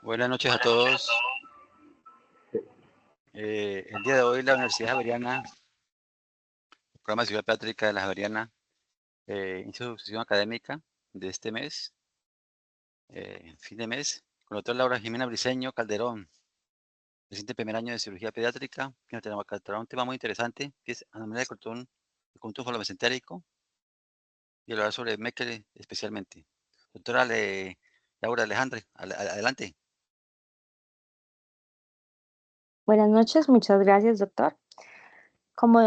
Buenas noches a todos. El día de hoy la Universidad Javeriana, el programa de Ciudad Pediátrica de la Javeriana, inicia su sesión académica de este mes, fin de mes, con la doctora Laura Jimena Briceño Calderón, reciente primer año de cirugía pediátrica, que nos tratará un tema muy interesante, que es anomalía del conducto falomesentérico, y hablará sobre Meckel especialmente. Doctora Laura Alejandra, adelante. Buenas noches, muchas gracias, doctor. Como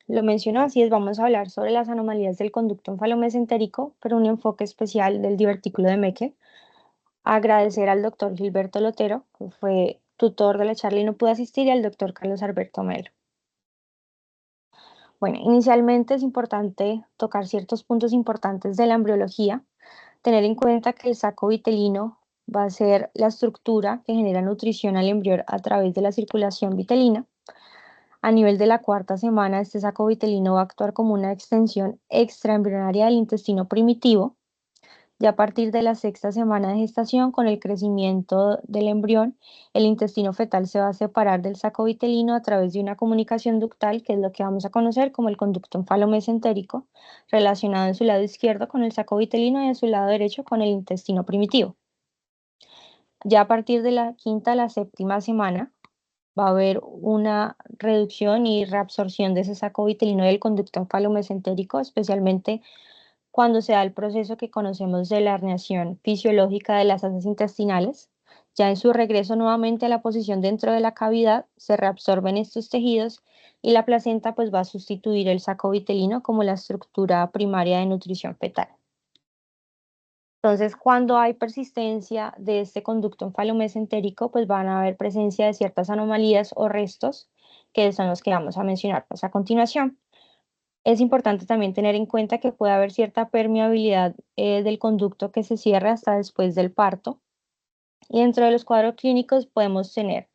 lo mencionó, así es, vamos a hablar sobre las anomalías del conducto enfalomesentérico, pero un enfoque especial del divertículo de Meckel. Agradecer al doctor Gilberto Lotero, que fue tutor de la charla y no pudo asistir, y al doctor Carlos Alberto Melo. Bueno, inicialmente es importante tocar ciertos puntos importantes de la embriología, tener en cuenta que el saco vitelino va a ser la estructura que genera nutrición al embrión a través de la circulación vitelina. A nivel de la cuarta semana, este saco vitelino va a actuar como una extensión extraembrionaria del intestino primitivo. Ya a partir de la sexta semana de gestación, con el crecimiento del embrión, el intestino fetal se va a separar del saco vitelino a través de una comunicación ductal, que es lo que vamos a conocer como el conducto enfalomesentérico, relacionado en su lado izquierdo con el saco vitelino y en su lado derecho con el intestino primitivo. Ya a partir de la quinta a la séptima semana, va a haber una reducción y reabsorción de ese saco vitelino del conducto enfalomesentérico, especialmente cuando se da el proceso que conocemos de la herniación fisiológica de las asas intestinales. Ya en su regreso nuevamente a la posición dentro de la cavidad, se reabsorben estos tejidos y la placenta pues va a sustituir el saco vitelino como la estructura primaria de nutrición fetal. Entonces, cuando hay persistencia de este conducto enfalomesentérico, pues van a haber presencia de ciertas anomalías o restos, que son los que vamos a mencionar pues, a continuación. Es importante también tener en cuenta que puede haber cierta permeabilidad del conducto que se cierra hasta después del parto. Y dentro de los cuadros clínicos podemos tener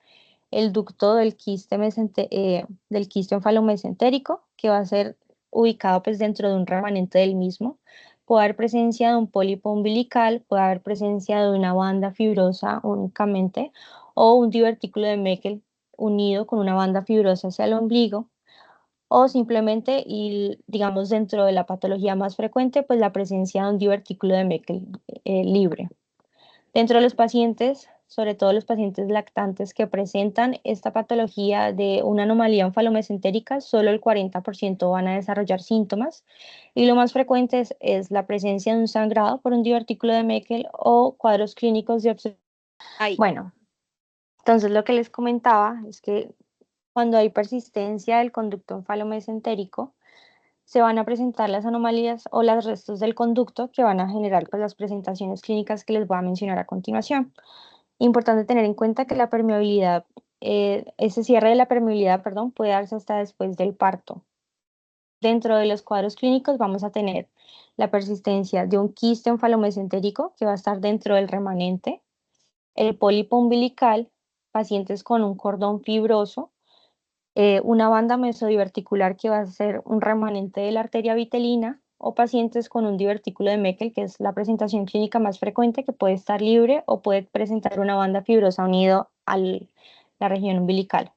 el ducto del quiste enfalomesentérico, que va a ser ubicado pues, dentro de un remanente del mismo. Puede haber presencia de un pólipo umbilical, puede haber presencia de una banda fibrosa únicamente, o un divertículo de Meckel unido con una banda fibrosa hacia el ombligo, o simplemente, y digamos dentro de la patología más frecuente, pues la presencia de un divertículo de Meckel libre. Dentro de los pacientes, sobre todo los pacientes lactantes que presentan esta patología de una anomalía enfalomesentérica, solo el 40% van a desarrollar síntomas y lo más frecuente es la presencia de un sangrado por un divertículo de Meckel o cuadros clínicos de obstrucción. Bueno, entonces lo que les comentaba es que cuando hay persistencia del conducto enfalomesentérico, se van a presentar las anomalías o los restos del conducto que van a generar pues, las presentaciones clínicas que les voy a mencionar a continuación. Importante tener en cuenta que la permeabilidad, ese cierre de la permeabilidad, perdón, puede darse hasta después del parto. Dentro de los cuadros clínicos vamos a tener la persistencia de un quiste enfalomesentérico que va a estar dentro del remanente, el pólipo umbilical, pacientes con un cordón fibroso, una banda mesodiverticular que va a ser un remanente de la arteria vitelina, o pacientes con un divertículo de Meckel, que es la presentación clínica más frecuente, que puede estar libre o puede presentar una banda fibrosa unido a la región umbilical.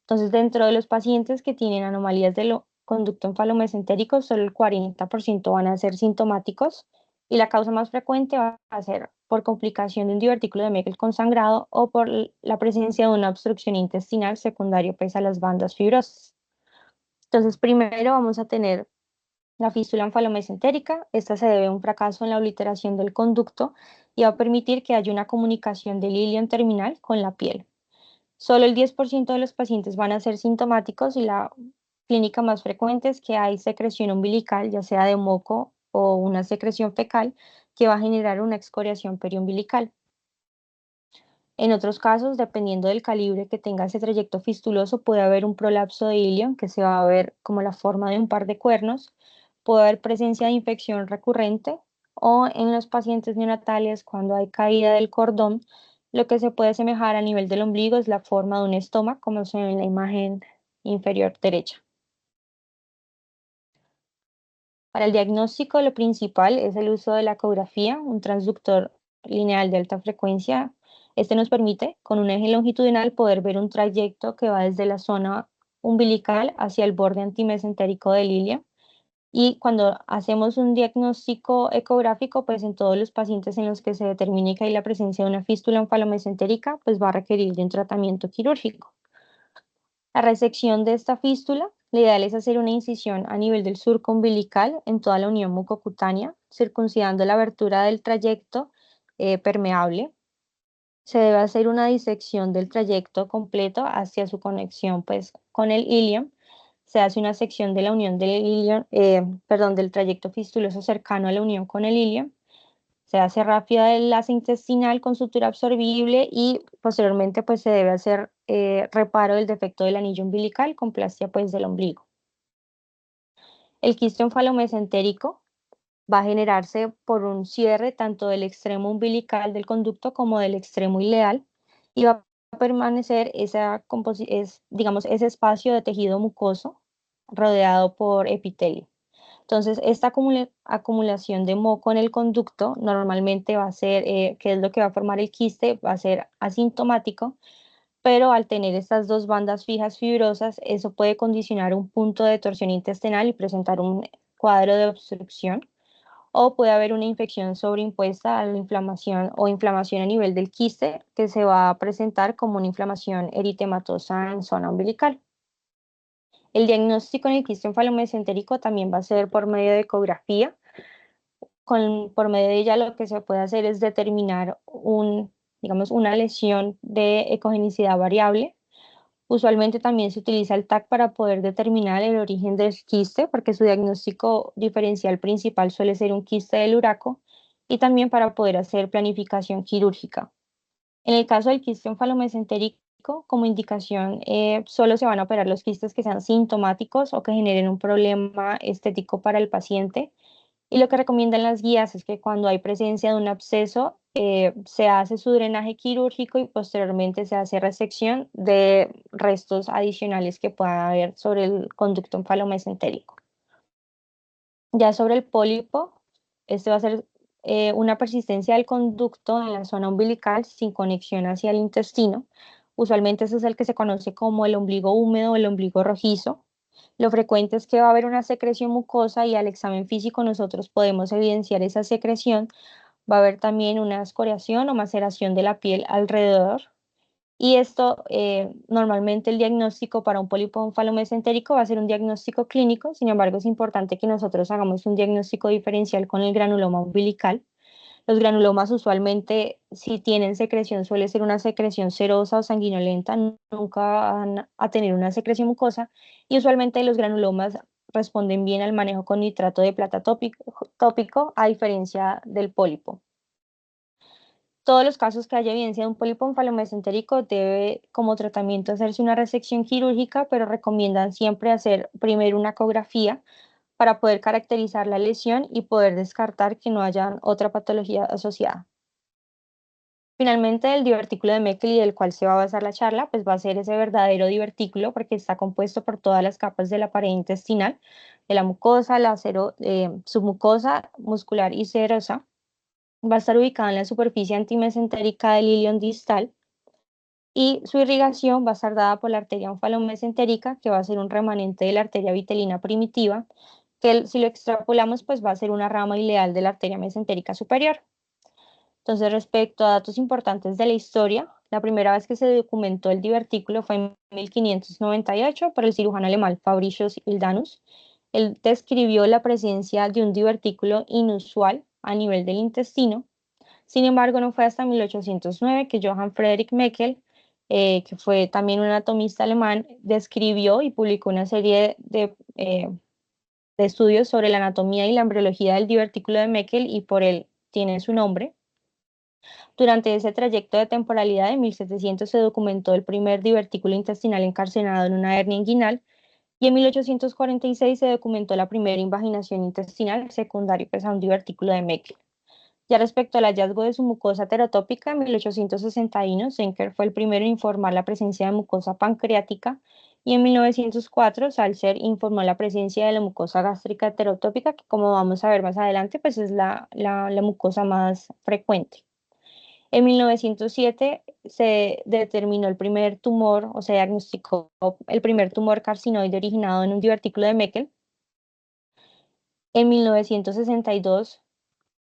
Entonces, dentro de los pacientes que tienen anomalías del conducto enfalomesentérico, solo el 40% van a ser sintomáticos y la causa más frecuente va a ser por complicación de un divertículo de Meckel con sangrado o por la presencia de una obstrucción intestinal secundaria pues, a las bandas fibrosas. Entonces, primero vamos a tener la fístula enfalomesentérica. Esta se debe a un fracaso en la obliteración del conducto y va a permitir que haya una comunicación del ilion terminal con la piel. Solo el 10% de los pacientes van a ser sintomáticos y la clínica más frecuente es que hay secreción umbilical, ya sea de moco o una secreción fecal, que va a generar una excoriación periumbilical. En otros casos, dependiendo del calibre que tenga ese trayecto fistuloso, puede haber un prolapso de ilion que se va a ver como la forma de un par de cuernos, puede haber presencia de infección recurrente o en los pacientes neonatales cuando hay caída del cordón, lo que se puede asemejar a nivel del ombligo es la forma de un estoma, como se ve en la imagen inferior derecha. Para el diagnóstico, lo principal es el uso de la ecografía, un transductor lineal de alta frecuencia. Este nos permite, con un eje longitudinal, poder ver un trayecto que va desde la zona umbilical hacia el borde antimesentérico del ilio. Y cuando hacemos un diagnóstico ecográfico, pues en todos los pacientes en los que se determine que hay la presencia de una fístula onfalomesentérica, pues va a requerir de un tratamiento quirúrgico. La resección de esta fístula, lo ideal es hacer una incisión a nivel del surco umbilical en toda la unión mucocutánea, circuncidando la abertura del trayecto permeable. Se debe hacer una disección del trayecto completo hacia su conexión pues, con el ilion. Se hace una sección de la unión del ilion, del trayecto fistuloso cercano a la unión con el ilion. Se hace rápida del enlace intestinal con sutura absorbible y posteriormente pues se debe hacer reparo del defecto del anillo umbilical con plastia pues del ombligo. El quiste onfalomesentérico va a generarse por un cierre tanto del extremo umbilical del conducto como del extremo ileal y va a permanecer digamos, ese espacio de tejido mucoso rodeado por epitelio. Entonces, esta acumulación de moco en el conducto normalmente va a ser, que es lo que va a formar el quiste, va a ser asintomático, pero al tener estas dos bandas fijas fibrosas, eso puede condicionar un punto de torsión intestinal y presentar un cuadro de obstrucción, o puede haber una infección sobreimpuesta a la inflamación o inflamación a nivel del quiste que se va a presentar como una inflamación eritematosa en zona umbilical. El diagnóstico en el quiste onfalomesentérico también va a ser por medio de ecografía. Por medio de ella lo que se puede hacer es determinar digamos, una lesión de ecogenicidad variable. Usualmente también se utiliza el TAC para poder determinar el origen del quiste, porque su diagnóstico diferencial principal suele ser un quiste del uraco, y también para poder hacer planificación quirúrgica. En el caso del quiste onfalomesentérico, como indicación, solo se van a operar los quistes que sean sintomáticos o que generen un problema estético para el paciente. Y lo que recomiendan las guías es que cuando hay presencia de un absceso, se hace su drenaje quirúrgico y posteriormente se hace resección de restos adicionales que pueda haber sobre el conducto onfalomesentérico. Ya sobre el pólipo, este va a ser una persistencia del conducto en la zona umbilical sin conexión hacia el intestino. Usualmente ese es el que se conoce como el ombligo húmedo o el ombligo rojizo. Lo frecuente es que va a haber una secreción mucosa y al examen físico nosotros podemos evidenciar esa secreción. Va a haber también una escoriación o maceración de la piel alrededor. Y esto, normalmente el diagnóstico para un pólipo onfalomesentérico va a ser un diagnóstico clínico. Sin embargo, es importante que nosotros hagamos un diagnóstico diferencial con el granuloma umbilical. Los granulomas usualmente, si tienen secreción, suele ser una secreción serosa o sanguinolenta, nunca van a tener una secreción mucosa, y usualmente los granulomas responden bien al manejo con nitrato de plata tópico, a diferencia del pólipo. Todos los casos que haya evidencia de un pólipo onfalomesentérico debe como tratamiento hacerse una resección quirúrgica, pero recomiendan siempre hacer primero una ecografía para poder caracterizar la lesión y poder descartar que no haya otra patología asociada. Finalmente, el divertículo de Meckel, y del cual se va a basar la charla, pues va a ser ese verdadero divertículo porque está compuesto por todas las capas de la pared intestinal, de la mucosa, la submucosa, muscular y serosa. Va a estar ubicado en la superficie antimesentérica del ilion distal y su irrigación va a estar dada por la arteria onfalomesentérica, que va a ser un remanente de la arteria vitelina primitiva, que si lo extrapolamos, pues va a ser una rama ileal de la arteria mesentérica superior. Entonces, respecto a datos importantes de la historia, la primera vez que se documentó el divertículo fue en 1598 por el cirujano alemán Fabricius Hildanus. Él describió la presencia de un divertículo inusual a nivel del intestino. Sin embargo, no fue hasta 1809 que Johann Friedrich Meckel, que fue también un anatomista alemán, describió y publicó una serie de estudios sobre la anatomía y la embriología del divertículo de Meckel, y por él tiene su nombre. Durante ese trayecto de temporalidad, en 1700 se documentó el primer divertículo intestinal encarcenado en una hernia inguinal, y en 1846 se documentó la primera invaginación intestinal secundaria pues, a un divertículo de Meckel. Ya respecto al hallazgo de su mucosa terotópica, en 1861 Senker fue el primero en informar la presencia de mucosa pancreática, y en 1904 Salzer informó la presencia de la mucosa gástrica heterotópica, que como vamos a ver más adelante, pues es la mucosa más frecuente. En 1907 se determinó el primer tumor, o se diagnosticó el primer tumor carcinoide originado en un divertículo de Meckel. En 1962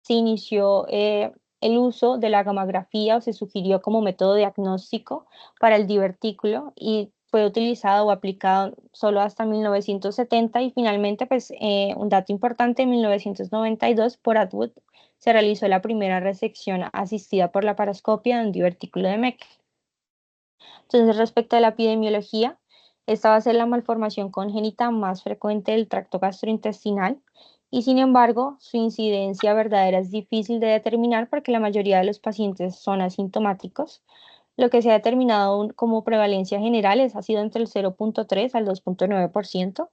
se inició el uso de la gamografía, o se sugirió como método diagnóstico para el divertículo, y fue utilizado o aplicado solo hasta 1970. Y finalmente, pues un dato importante: en 1992 por Atwood se realizó la primera resección asistida por laparoscopia de un divertículo de Meckel. Entonces, respecto a la epidemiología, esta va a ser la malformación congénita más frecuente del tracto gastrointestinal, y sin embargo, su incidencia verdadera es difícil de determinar porque la mayoría de los pacientes son asintomáticos. Lo que se ha determinado como prevalencia general ha sido entre el 0,3 al 2,9%.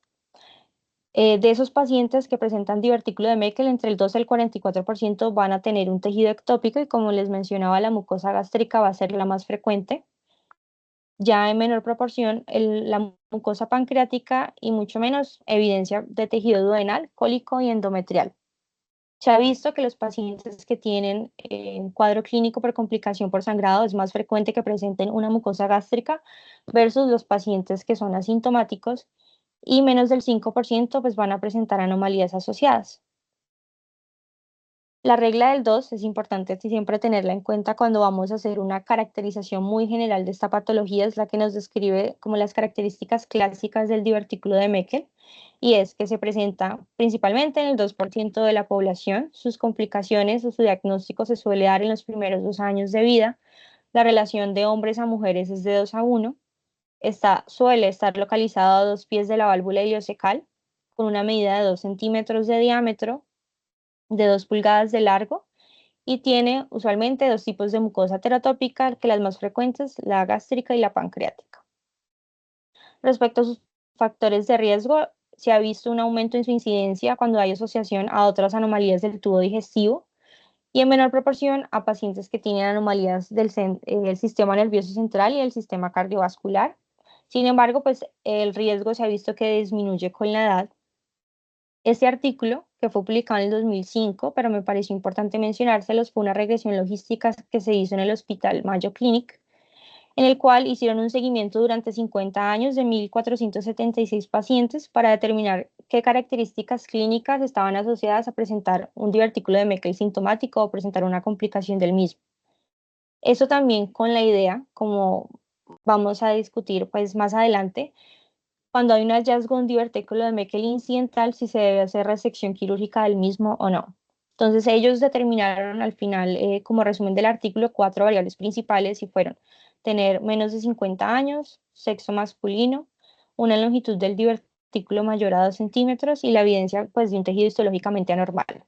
De esos pacientes que presentan divertículo de Meckel, entre el 2 al 44% van a tener un tejido ectópico, y como les mencionaba, la mucosa gástrica va a ser la más frecuente. Ya en menor proporción la mucosa pancreática, y mucho menos evidencia de tejido duodenal, cólico y endometrial. Se ha visto que los pacientes que tienen un cuadro clínico por complicación por sangrado es más frecuente que presenten una mucosa gástrica versus los pacientes que son asintomáticos, y menos del 5% pues van a presentar anomalías asociadas. La regla del 2 es importante siempre tenerla en cuenta cuando vamos a hacer una caracterización muy general de esta patología. Es la que nos describe como las características clásicas del divertículo de Meckel, y es que se presenta principalmente en el 2% de la población. Sus complicaciones o su diagnóstico se suele dar en los primeros 2 años de vida. La relación de hombres a mujeres es de 2 a 1. Suele estar localizado a 2 pies de la válvula ileocecal, con una medida de 2 centímetros de diámetro, de 2 pulgadas de largo, y tiene usualmente dos tipos de mucosa terotópica, que las más frecuentes, la gástrica y la pancreática. Respecto a sus factores de riesgo, se ha visto un aumento en su incidencia cuando hay asociación a otras anomalías del tubo digestivo, y en menor proporción a pacientes que tienen anomalías del sistema nervioso central y del sistema cardiovascular. Sin embargo, pues el riesgo se ha visto que disminuye con la edad. Este artículo, que fue publicado en el 2005, pero me pareció importante mencionárselos, fue una regresión logística que se hizo en el Hospital Mayo Clinic, en el cual hicieron un seguimiento durante 50 años de 1.476 pacientes para determinar qué características clínicas estaban asociadas a presentar un divertículo de Meckel sintomático o presentar una complicación del mismo. Eso también con la idea, como vamos a discutir pues más adelante, cuando hay un hallazgo de un divertículo de Meckel incidental, si se debe hacer resección quirúrgica del mismo o no. Entonces ellos determinaron al final, como resumen del artículo, 4 variables principales, y fueron: tener menos de 50 años, sexo masculino, una longitud del divertículo mayor a 2 centímetros, y la evidencia pues de un tejido histológicamente anormal.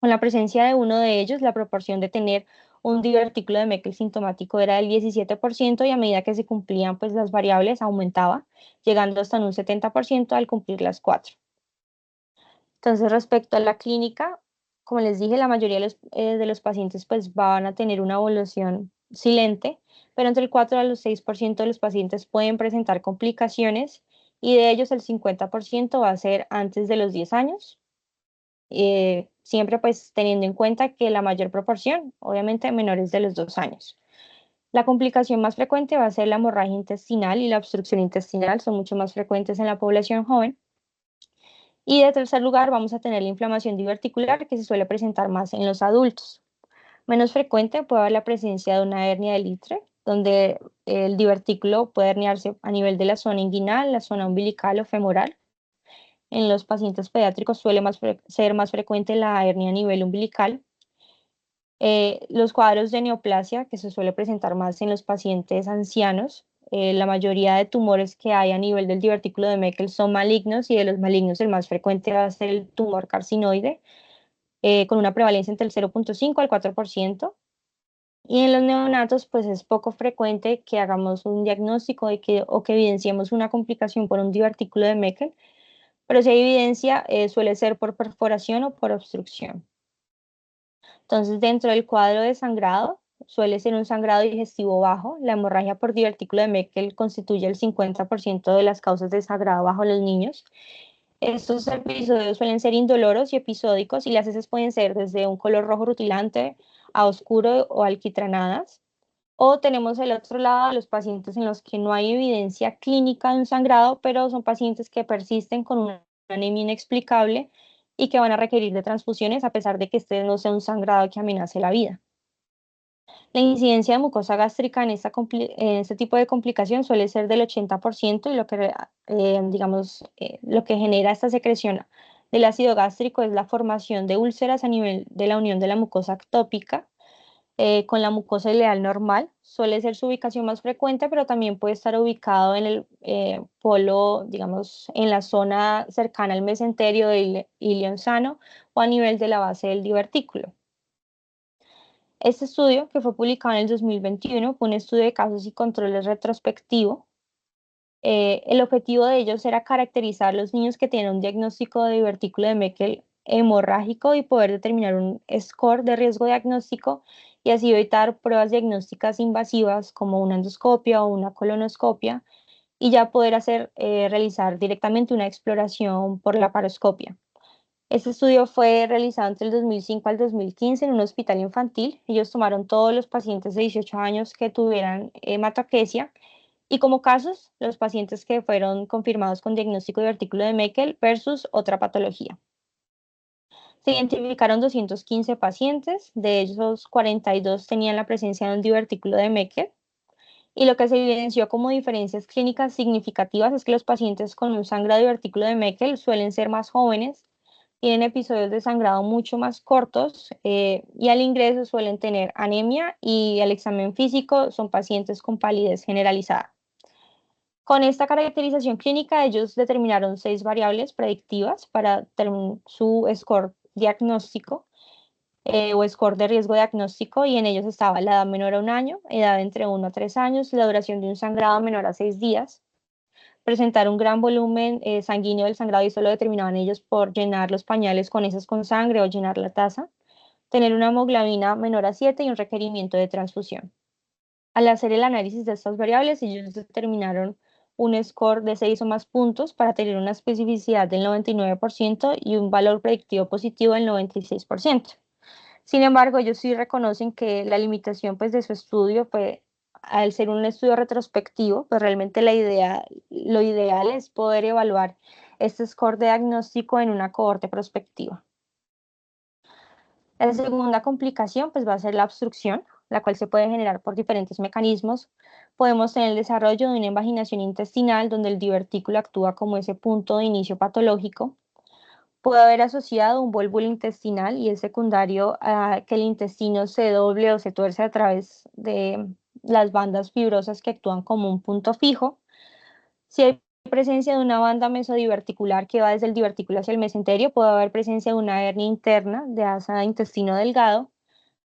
Con la presencia de uno de ellos, la proporción de tener un divertículo de Meckel sintomático era del 17%, y a medida que se cumplían pues las variables aumentaba, llegando hasta un 70% al cumplir las 4. Entonces, respecto a la clínica, como les dije, la mayoría de los pacientes pues van a tener una evolución silente, pero entre el 4 a los 6% de los pacientes pueden presentar complicaciones, y de ellos el 50% va a ser antes de los 10 años. Siempre pues teniendo en cuenta que la mayor proporción, obviamente, menores de los 2 años. La complicación más frecuente va a ser la hemorragia intestinal y la obstrucción intestinal, son mucho más frecuentes en la población joven. Y de tercer lugar vamos a tener la inflamación diverticular, que se suele presentar más en los adultos. Menos frecuente puede haber la presencia de una hernia de Litre, donde el divertículo puede herniarse a nivel de la zona inguinal, la zona umbilical o femoral. En los pacientes pediátricos suele ser más frecuente la hernia a nivel umbilical. Los cuadros de neoplasia, que se suele presentar más en los pacientes ancianos. La mayoría de tumores que hay a nivel del divertículo de Meckel son malignos, y de los malignos el más frecuente va a ser el tumor carcinoide, con una prevalencia entre el 0,5 al 4%. Y en los neonatos, pues es poco frecuente que hagamos un diagnóstico o que evidenciemos una complicación por un divertículo de Meckel, pero si hay evidencia, suele ser por perforación o por obstrucción. Entonces, dentro del cuadro de sangrado, suele ser un sangrado digestivo bajo. La hemorragia por divertículo de Meckel constituye el 50% de las causas de sangrado bajo los niños. Estos episodios suelen ser indoloros y episódicos y las heces pueden ser desde un color rojo rutilante a oscuro o alquitranadas. O tenemos el otro lado, los pacientes en los que no hay evidencia clínica de un sangrado, pero son pacientes que persisten con una anemia inexplicable y que van a requerir de transfusiones a pesar de que este no sea un sangrado que amenace la vida. La incidencia de mucosa gástrica en este tipo de complicación suele ser del 80% y lo que genera esta secreción del ácido gástrico es la formación de úlceras a nivel de la unión de la mucosa ectópica con la mucosa ileal normal. Suele ser su ubicación más frecuente, pero también puede estar ubicado en el polo, digamos, en la zona cercana al mesenterio del ilion sano o a nivel de la base del divertículo. Este estudio, que fue publicado en el 2021, fue un estudio de casos y controles retrospectivo. El objetivo de ellos era caracterizar los niños que tienen un diagnóstico de divertículo de Meckel hemorrágico y poder determinar un score de riesgo diagnóstico y así evitar pruebas diagnósticas invasivas como una endoscopia o una colonoscopia y ya poder realizar directamente una exploración por la paroscopia. Este estudio fue realizado entre el 2005 al 2015 en un hospital infantil. Ellos tomaron todos los pacientes de 18 años que tuvieran hematoquesia y como casos, los pacientes que fueron confirmados con diagnóstico de artículo de Meckel versus otra patología. Se identificaron 215 pacientes, de ellos 42 tenían la presencia de un divertículo de Meckel y lo que se evidenció como diferencias clínicas significativas es que los pacientes con un sangrado de divertículo de Meckel suelen ser más jóvenes, tienen episodios de sangrado mucho más cortos y al ingreso suelen tener anemia y al examen físico son pacientes con palidez generalizada. Con esta caracterización clínica, ellos determinaron 6 variables predictivas para su score diagnóstico o score de riesgo diagnóstico y en ellos estaba la edad menor a 1 año, edad entre 1 a 3 años, la duración de un sangrado menor a 6 días, presentar un gran volumen sanguíneo del sangrado y eso lo determinaban ellos por llenar los pañales con heces con sangre o llenar la taza, tener una hemoglobina menor a 7 y un requerimiento de transfusión. Al hacer el análisis de estas variables, ellos determinaron un score de 6 o más puntos para tener una especificidad del 99% y un valor predictivo positivo del 96%. Sin embargo, ellos sí reconocen que la limitación pues, de su estudio fue, al ser un estudio retrospectivo, pues realmente lo ideal es poder evaluar este score de diagnóstico en una cohorte prospectiva. La segunda complicación pues, va a ser la obstrucción, la cual se puede generar por diferentes mecanismos. Podemos tener el desarrollo de una invaginación intestinal donde el divertículo actúa como ese punto de inicio patológico. Puede haber asociado un volvulo intestinal y es secundario a que el intestino se doble o se tuerce a través de las bandas fibrosas que actúan como un punto fijo. Si hay presencia de una banda mesodiverticular que va desde el divertículo hacia el mesenterio, puede haber presencia de una hernia interna de asa de intestino delgado.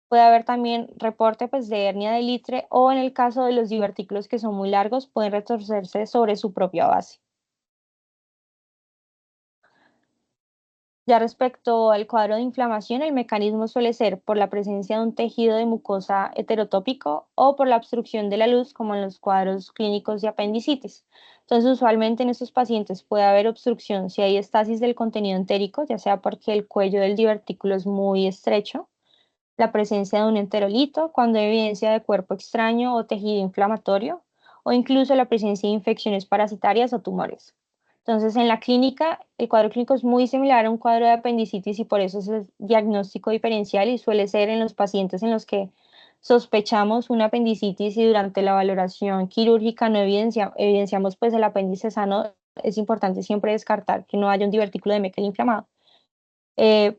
Puede haber también reporte pues, de hernia de litre o en el caso de los divertículos que son muy largos, pueden retorcerse sobre su propia base. Ya respecto al cuadro de inflamación, el mecanismo suele ser por la presencia de un tejido de mucosa heterotópico o por la obstrucción de la luz, como en los cuadros clínicos de apendicitis. Entonces, usualmente en estos pacientes puede haber obstrucción si hay estasis del contenido entérico, ya sea porque el cuello del divertículo es muy estrecho, la presencia de un enterolito, cuando hay evidencia de cuerpo extraño o tejido inflamatorio, o incluso la presencia de infecciones parasitarias o tumores. Entonces, en la clínica, el cuadro clínico es muy similar a un cuadro de apendicitis y por eso es el diagnóstico diferencial y suele ser en los pacientes en los que sospechamos una apendicitis y durante la valoración quirúrgica no evidenciamos pues el apéndice sano, es importante siempre descartar que no haya un divertículo de Meckel inflamado. Eh,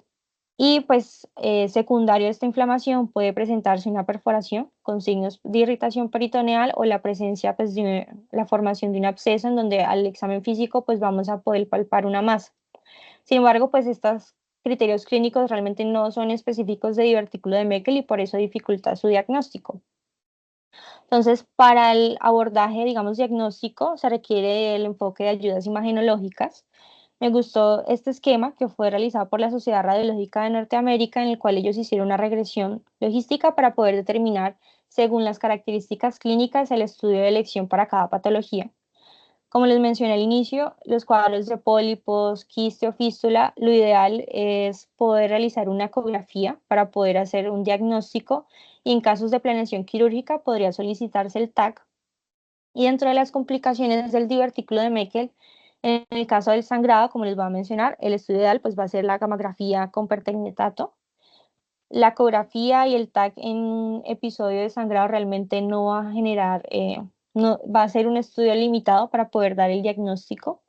y pues secundario a esta inflamación puede presentarse una perforación con signos de irritación peritoneal o la presencia pues, de la formación de un absceso en donde al examen físico pues vamos a poder palpar una masa. Sin embargo, pues estos criterios clínicos realmente no son específicos de divertículo de Meckel y por eso dificulta su diagnóstico. Entonces, para el abordaje, digamos, diagnóstico, se requiere el enfoque de ayudas imagenológicas. Me gustó este esquema que fue realizado por la Sociedad Radiológica de Norteamérica, en el cual ellos hicieron una regresión logística para poder determinar, según las características clínicas, el estudio de elección para cada patología. Como les mencioné al inicio, los cuadros de pólipos, quiste o fístula, lo ideal es poder realizar una ecografía para poder hacer un diagnóstico y en casos de planeación quirúrgica podría solicitarse el TAC. Y dentro de las complicaciones del divertículo de Meckel, en el caso del sangrado, como les voy a mencionar, el estudio ideal pues, va a ser la gammagrafía con pertecnetato. La ecografía y el TAC en episodio de sangrado realmente no va a generar, no, va a ser un estudio limitado para poder dar el diagnóstico.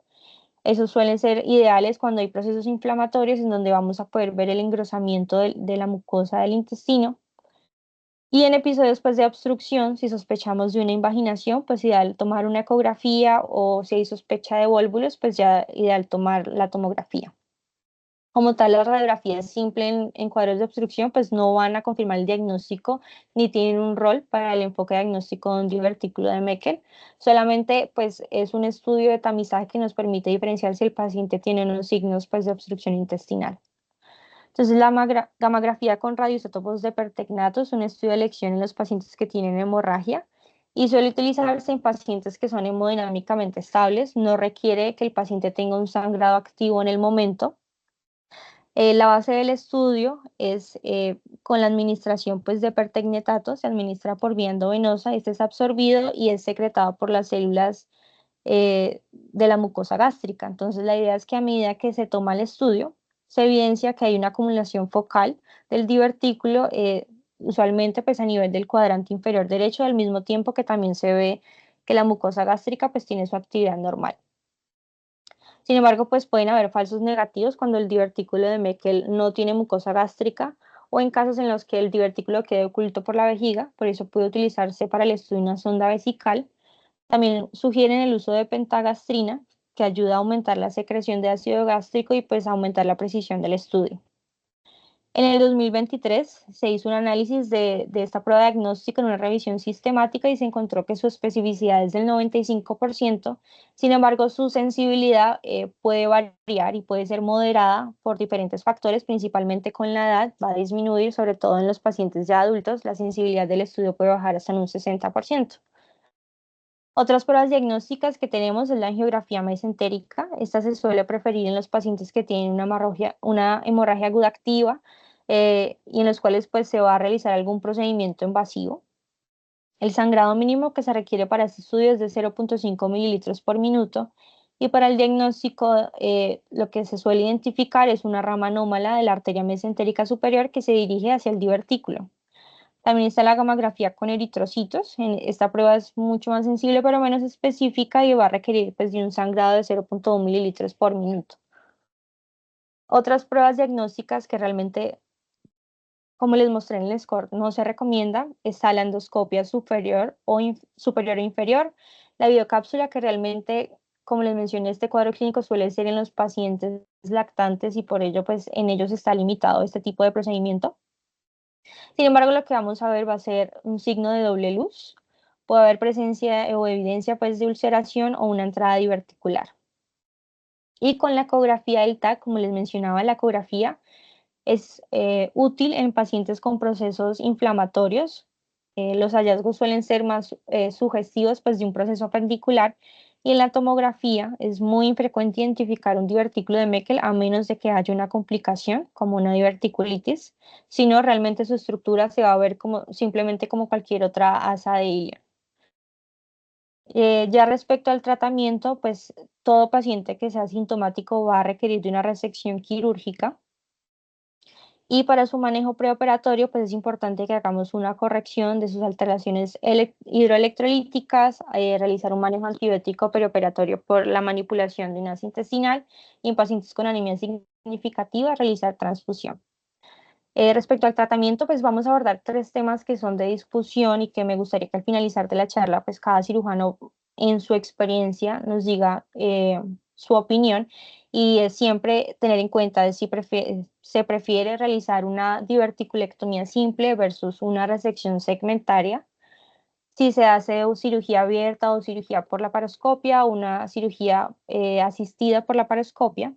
Esos suelen ser ideales cuando hay procesos inflamatorios en donde vamos a poder ver el engrosamiento de la mucosa del intestino. Y en episodios pues, de obstrucción, si sospechamos de una invaginación, pues ideal tomar una ecografía o si hay sospecha de vólvulos, pues ya ideal tomar la tomografía. Como tal, las radiografías simples en cuadros de obstrucción pues no van a confirmar el diagnóstico ni tienen un rol para el enfoque diagnóstico de un divertículo de Meckel. Solamente pues es un estudio de tamizaje que nos permite diferenciar si el paciente tiene unos signos pues de obstrucción intestinal. Entonces, la gammagrafía con radioisótopos de pertecnato es un estudio de elección en los pacientes que tienen hemorragia y suele utilizarse en pacientes que son hemodinámicamente estables. No requiere que el paciente tenga un sangrado activo en el momento. La base del estudio es con la administración pues, de pertecnetato, se administra por vía endovenosa, este es absorbido y es secretado por las células de la mucosa gástrica. Entonces, la idea es que a medida que se toma el estudio, se evidencia que hay una acumulación focal del divertículo, usualmente pues, a nivel del cuadrante inferior derecho, al mismo tiempo que también se ve que la mucosa gástrica pues, tiene su actividad normal. Sin embargo, pues pueden haber falsos negativos cuando el divertículo de Meckel no tiene mucosa gástrica o en casos en los que el divertículo quede oculto por la vejiga, por eso puede utilizarse para el estudio de una sonda vesical. También sugieren el uso de pentagastrina, que ayuda a aumentar la secreción de ácido gástrico y pues aumentar la precisión del estudio. En el 2023 se hizo un análisis de esta prueba diagnóstica en una revisión sistemática y se encontró que su especificidad es del 95%. Sin embargo, su sensibilidad puede variar y puede ser moderada por diferentes factores, principalmente con la edad, va a disminuir, sobre todo en los pacientes ya adultos, la sensibilidad del estudio puede bajar hasta en un 60%. Otras pruebas diagnósticas que tenemos es la angiografía mesentérica. Esta se suele preferir en los pacientes que tienen una hemorragia aguda activa y en los cuales pues, se va a realizar algún procedimiento invasivo. El sangrado mínimo que se requiere para este estudio es de 0,5 mililitros por minuto y para el diagnóstico lo que se suele identificar es una rama anómala de la arteria mesentérica superior que se dirige hacia el divertículo. También está la gammagrafía con eritrocitos. Esta prueba es mucho más sensible, pero menos específica y va a requerir pues, de un sangrado de 0,1 mililitros por minuto. Otras pruebas diagnósticas que realmente, como les mostré en el score, no se recomienda es la endoscopia superior o inferior, la biocápsula que realmente, como les mencioné, este cuadro clínico suele ser en los pacientes lactantes y por ello pues en ellos está limitado este tipo de procedimiento. Sin embargo, lo que vamos a ver va a ser un signo de doble luz. Puede haber presencia o evidencia pues, de ulceración o una entrada diverticular. Y con la ecografía del TAC, como les mencionaba, la ecografía es útil en pacientes con procesos inflamatorios. Los hallazgos suelen ser más sugestivos pues, de un proceso appendicular y en la tomografía es muy infrecuente identificar un divertículo de Meckel a menos de que haya una complicación como una diverticulitis, sino realmente su estructura se va a ver como, simplemente como cualquier otra asa de hilo. Ya respecto al tratamiento, pues todo paciente que sea sintomático va a requerir de una resección quirúrgica. Y para su manejo preoperatorio, pues es importante que hagamos una corrección de sus alteraciones hidroelectrolíticas, realizar un manejo antibiótico preoperatorio por la manipulación de unas intestinal y en pacientes con anemia significativa, realizar transfusión. Respecto al tratamiento, pues vamos a abordar tres temas que son de discusión y que me gustaría que al finalizar de la charla, pues cada cirujano en su experiencia nos diga su opinión y es siempre tener en cuenta de si se prefiere realizar una diverticulectomía simple versus una resección segmentaria, si se hace cirugía abierta o cirugía por laparoscopia o una cirugía asistida por laparoscopia.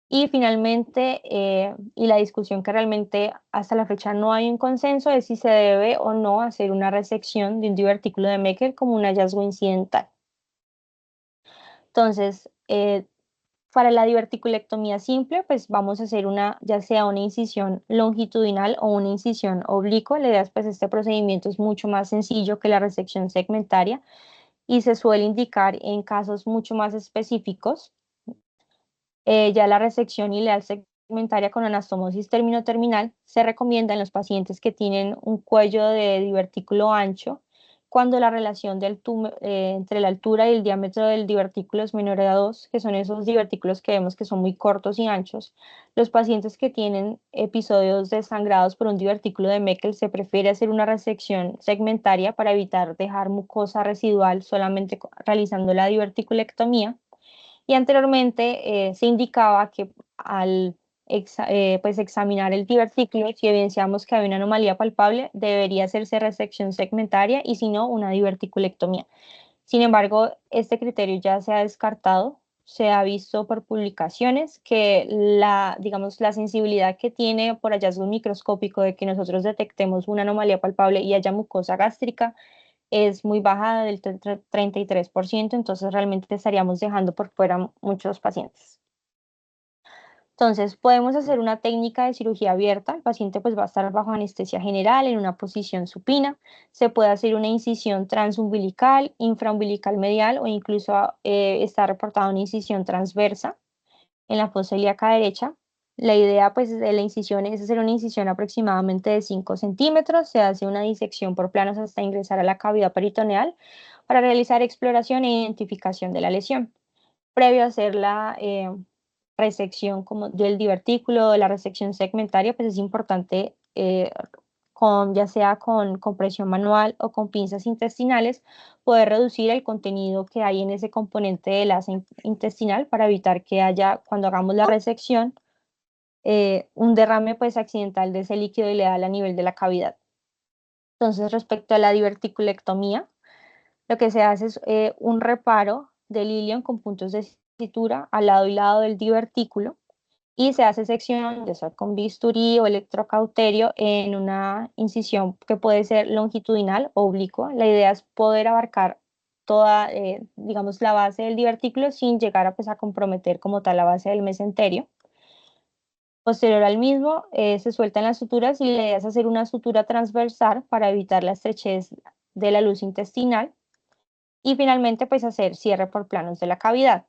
Y finalmente, y la discusión que realmente hasta la fecha no hay un consenso es si se debe o no hacer una resección de un divertículo de Meckel como un hallazgo incidental. Entonces, para la diverticulectomía simple, pues vamos a hacer ya sea una incisión longitudinal o una incisión oblicua. La idea es, pues este procedimiento es mucho más sencillo que la resección segmentaria y se suele indicar en casos mucho más específicos. Ya la resección ileal segmentaria con anastomosis terminal se recomienda en los pacientes que tienen un cuello de divertículo ancho, cuando la relación entre la altura y el diámetro del divertículo es menor a 2, que son esos divertículos que vemos que son muy cortos y anchos. Los pacientes que tienen episodios de sangrados por un divertículo de Meckel se prefiere hacer una resección segmentaria para evitar dejar mucosa residual solamente realizando la diverticulectomía. Y anteriormente se indicaba que al pues examinar el divertículo, si evidenciamos que hay una anomalía palpable, debería hacerse resección segmentaria y si no, una diverticulectomía. Sin embargo, este criterio ya se ha descartado. Se ha visto por publicaciones que digamos, la sensibilidad que tiene por hallazgo microscópico de que nosotros detectemos una anomalía palpable y haya mucosa gástrica es muy baja del 33%, entonces realmente estaríamos dejando por fuera muchos pacientes. Entonces, podemos hacer una técnica de cirugía abierta. El paciente pues va a estar bajo anestesia general en una posición supina. Se puede hacer una incisión transumbilical, infraumbilical medial o incluso está reportada una incisión transversa en la fosa ilíaca derecha. La idea pues de la incisión es hacer una incisión aproximadamente de 5 centímetros. Se hace una disección por planos hasta ingresar a la cavidad peritoneal para realizar exploración e identificación de la lesión. Previo a hacer la resección como del divertículo, la resección segmentaria, pues es importante ya sea con compresión manual o con pinzas intestinales, poder reducir el contenido que hay en ese componente del asa intestinal para evitar que haya, cuando hagamos la resección, un derrame pues accidental de ese líquido ileal a nivel de la cavidad. Entonces, respecto a la diverticulectomía, lo que se hace es un reparo del ilion con puntos de sutura al lado y lado del divertículo y se hace sección, ya sea con bisturí o electrocauterio, en una incisión que puede ser longitudinal o oblicua. La idea es poder abarcar toda, digamos, la base del divertículo sin llegar a, pues, a comprometer como tal la base del mesenterio. Posterior al mismo, se sueltan las suturas y la idea es hacer una sutura transversal para evitar la estrechez de la luz intestinal y finalmente pues hacer cierre por planos de la cavidad.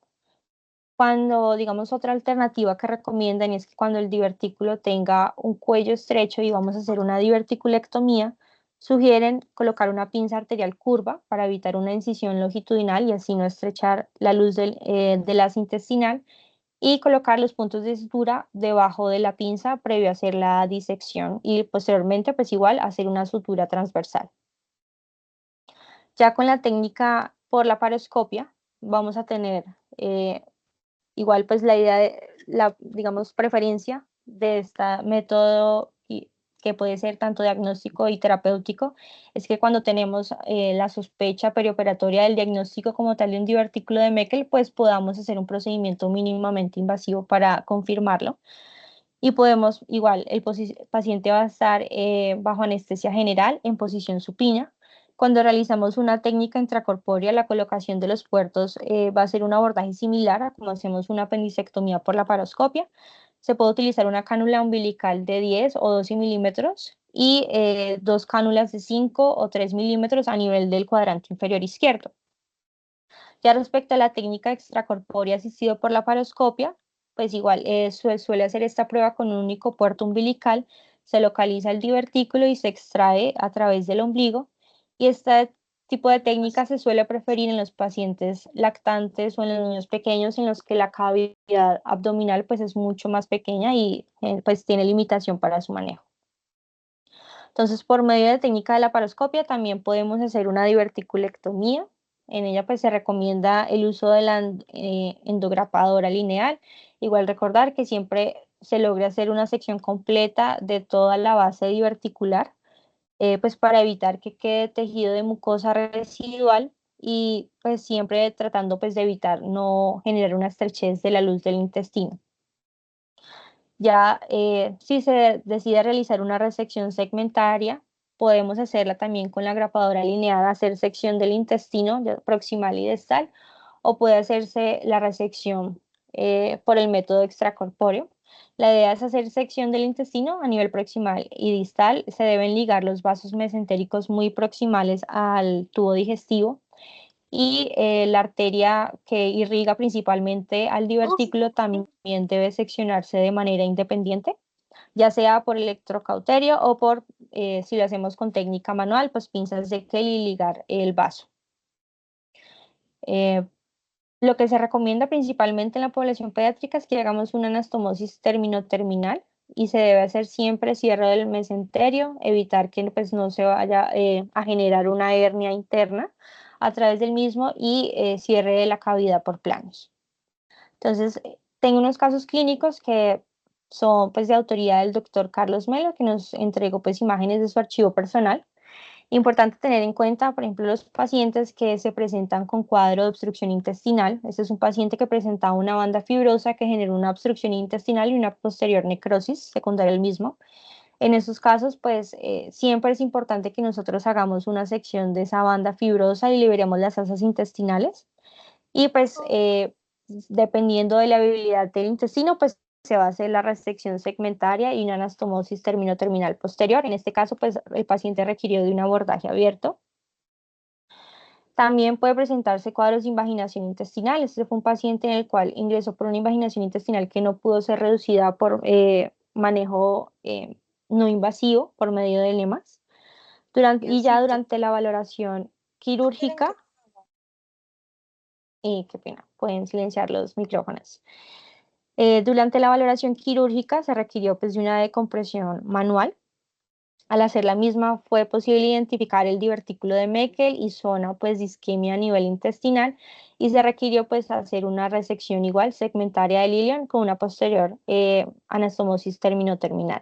Cuando, digamos, otra alternativa que recomiendan es que cuando el divertículo tenga un cuello estrecho y vamos a hacer una diverticulectomía, sugieren colocar una pinza arterial curva para evitar una incisión longitudinal y así no estrechar la luz del asa intestinal y colocar los puntos de sutura debajo de la pinza previo a hacer la disección y posteriormente pues igual hacer una sutura transversal. Ya con la técnica por la paroscopia vamos a tener igual pues la idea de la, digamos, preferencia de este método que puede ser tanto diagnóstico y terapéutico, es que cuando tenemos la sospecha perioperatoria del diagnóstico como tal de un divertículo de Meckel, pues podamos hacer un procedimiento mínimamente invasivo para confirmarlo. Y podemos, igual, el paciente va a estar bajo anestesia general en posición supina. Cuando realizamos una técnica intracorpórea, la colocación de los puertos va a ser un abordaje similar a como hacemos una apendicectomía por la paroscopia. Se puede utilizar una cánula umbilical de 10 o 12 milímetros y dos cánulas de 5 o 3 milímetros a nivel del cuadrante inferior izquierdo. Ya respecto a la técnica extracorpórea asistido por la paroscopia, pues igual suele hacer esta prueba con un único puerto umbilical, se localiza el divertículo y se extrae a través del ombligo. Y este tipo de técnica se suele preferir en los pacientes lactantes o en los niños pequeños en los que la cavidad abdominal pues es mucho más pequeña y pues tiene limitación para su manejo. Entonces, por medio de técnica de la paroscopia también podemos hacer una diverticulectomía. En ella pues se recomienda el uso de la endograpadora lineal. Igual recordar que siempre se logra hacer una sección completa de toda la base diverticular, pues para evitar que quede tejido de mucosa residual y pues siempre tratando pues de evitar no generar una estrechez de la luz del intestino. Ya si se decide realizar una resección segmentaria, podemos hacerla también con la grapadora lineal, hacer sección del intestino proximal y distal, o puede hacerse la resección por el método extracorpóreo. La idea es hacer sección del intestino a nivel proximal y distal. Se deben ligar los vasos mesentéricos muy proximales al tubo digestivo y la arteria que irriga principalmente al divertículo también debe seccionarse de manera independiente, ya sea por electrocauterio o por, si lo hacemos con técnica manual, pues pinzas de Kelly y ligar el vaso. Eh, lo que se recomienda principalmente en la población pediátrica es que hagamos una anastomosis terminal y se debe hacer siempre cierre del mesenterio, evitar que pues, no se vaya a generar una hernia interna a través del mismo y cierre de la cavidad por planos. Entonces, tengo unos casos clínicos que son pues de autoría del doctor Carlos Melo, que nos entregó pues imágenes de su archivo personal. Importante tener en cuenta, por ejemplo, los pacientes que se presentan con cuadro de obstrucción intestinal. Este es un paciente que presentaba una banda fibrosa que generó una obstrucción intestinal y una posterior necrosis secundaria al mismo. En estos casos, pues siempre es importante que nosotros hagamos una sección de esa banda fibrosa y liberemos las asas intestinales. Y pues dependiendo de la viabilidad del intestino, pues se va a hacer la resección segmentaria y una anastomosis terminal posterior. En este caso, pues el paciente requirió de un abordaje abierto. También puede presentarse cuadros de invaginación intestinal. Este fue un paciente en el cual ingresó por una invaginación intestinal que no pudo ser reducida por manejo no invasivo por medio de enemas. Y ya durante la valoración quirúrgica, qué pena, pueden silenciar los micrófonos. Durante la valoración quirúrgica se requirió pues, de una decompresión manual. Al hacer la misma fue posible identificar el divertículo de Meckel y zona pues, de isquemia a nivel intestinal y se requirió pues, hacer una resección igual segmentaria del ilion con una posterior anastomosis terminal.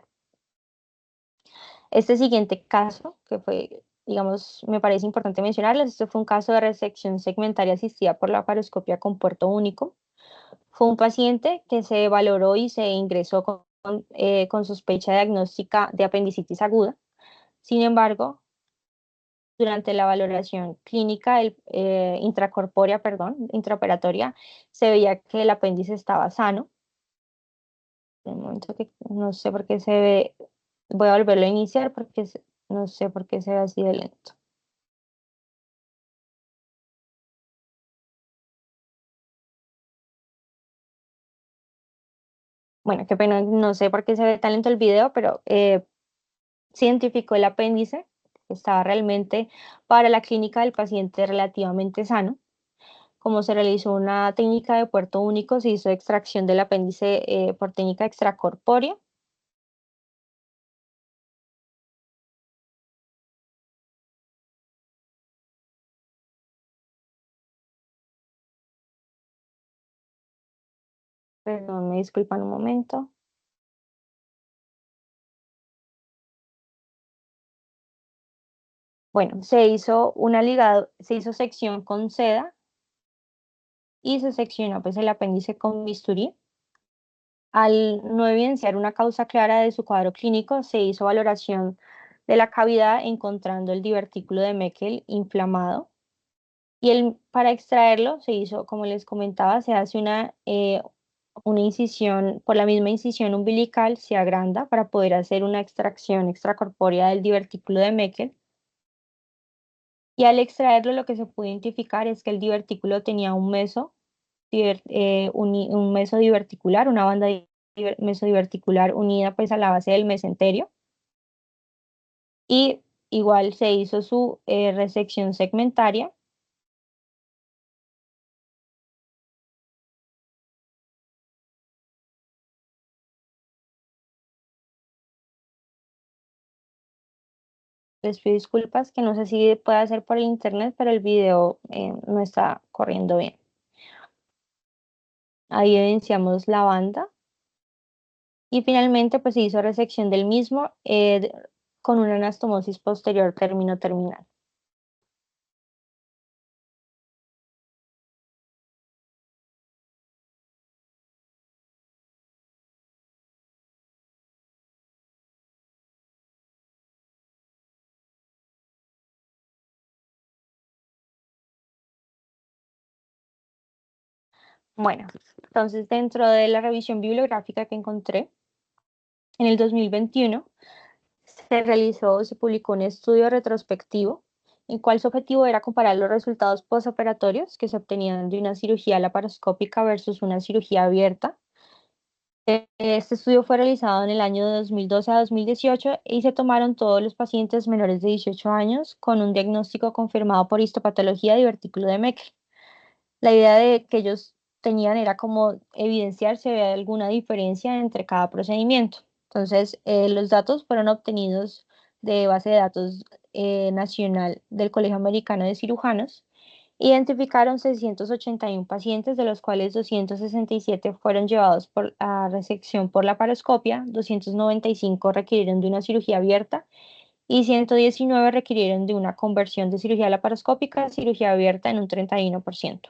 Este siguiente caso, que fue, digamos, me parece importante mencionarles, este fue un caso de resección segmentaria asistida por la laparoscopia con puerto único. Fue un paciente que se valoró y se ingresó con sospecha diagnóstica de apendicitis aguda. Sin embargo, durante la valoración clínica intracorpórea, perdón, intraoperatoria, se veía que el apéndice estaba sano. De momento que no sé por qué se ve, voy a volverlo a iniciar porque no sé por qué se ve así de lento. Bueno, qué pena, no sé por qué se ve tan lento el video, pero se identificó el apéndice, que estaba realmente para la clínica del paciente relativamente sano. Como se realizó una técnica de puerto único, se hizo extracción del apéndice por técnica extracorpórea. Perdón, me disculpan un momento. Bueno, se hizo sección con seda y se seccionó pues, el apéndice con bisturí. Al no evidenciar una causa clara de su cuadro clínico, se hizo valoración de la cavidad encontrando el divertículo de Meckel inflamado. Y para extraerlo se hizo, como les comentaba, se hace una incisión, por la misma incisión umbilical se agranda para poder hacer una extracción extracorpórea del divertículo de Meckel. Y al extraerlo lo que se pudo identificar es que el divertículo tenía un mesodiverticular, una banda mesodiverticular unida pues a la base del mesenterio. Y igual se hizo su resección segmentaria. Les pido disculpas que no sé si puede hacer por el internet, pero el video no está corriendo bien. Ahí evidenciamos la banda y finalmente pues se hizo resección del mismo con una anastomosis posterior terminal. Bueno, entonces dentro de la revisión bibliográfica que encontré, en el 2021 se publicó un estudio retrospectivo, en cual su objetivo era comparar los resultados postoperatorios que se obtenían de una cirugía laparoscópica versus una cirugía abierta. Este estudio fue realizado en el año de 2012 a 2018 y se tomaron todos los pacientes menores de 18 años con un diagnóstico confirmado por histopatología de divertículo de Meckel. La idea de que ellos tenían era como evidenciar si había alguna diferencia entre cada procedimiento. Entonces, los datos fueron obtenidos de base de datos nacional del Colegio Americano de Cirujanos. Identificaron 681 pacientes, de los cuales 267 fueron llevados a resección por laparoscopia, 295 requirieron de una cirugía abierta y 119 requirieron de una conversión de cirugía laparoscópica a cirugía abierta en un 31%.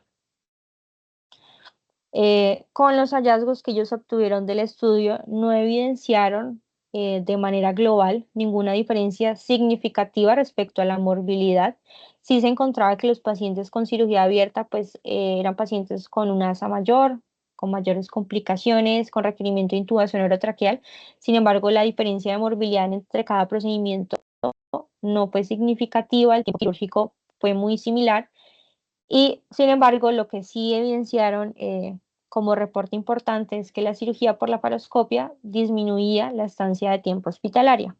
Con los hallazgos que ellos obtuvieron del estudio, no evidenciaron de manera global ninguna diferencia significativa respecto a la morbilidad. Sí se encontraba que los pacientes con cirugía abierta pues, eran pacientes con una asa mayor, con mayores complicaciones, con requerimiento de intubación orotraqueal. Sin embargo, la diferencia de morbilidad entre cada procedimiento no fue significativa, el tiempo quirúrgico fue muy similar y sin embargo, lo que sí evidenciaron como reporte importante es que la cirugía por laparoscopia disminuía la estancia de tiempo hospitalaria.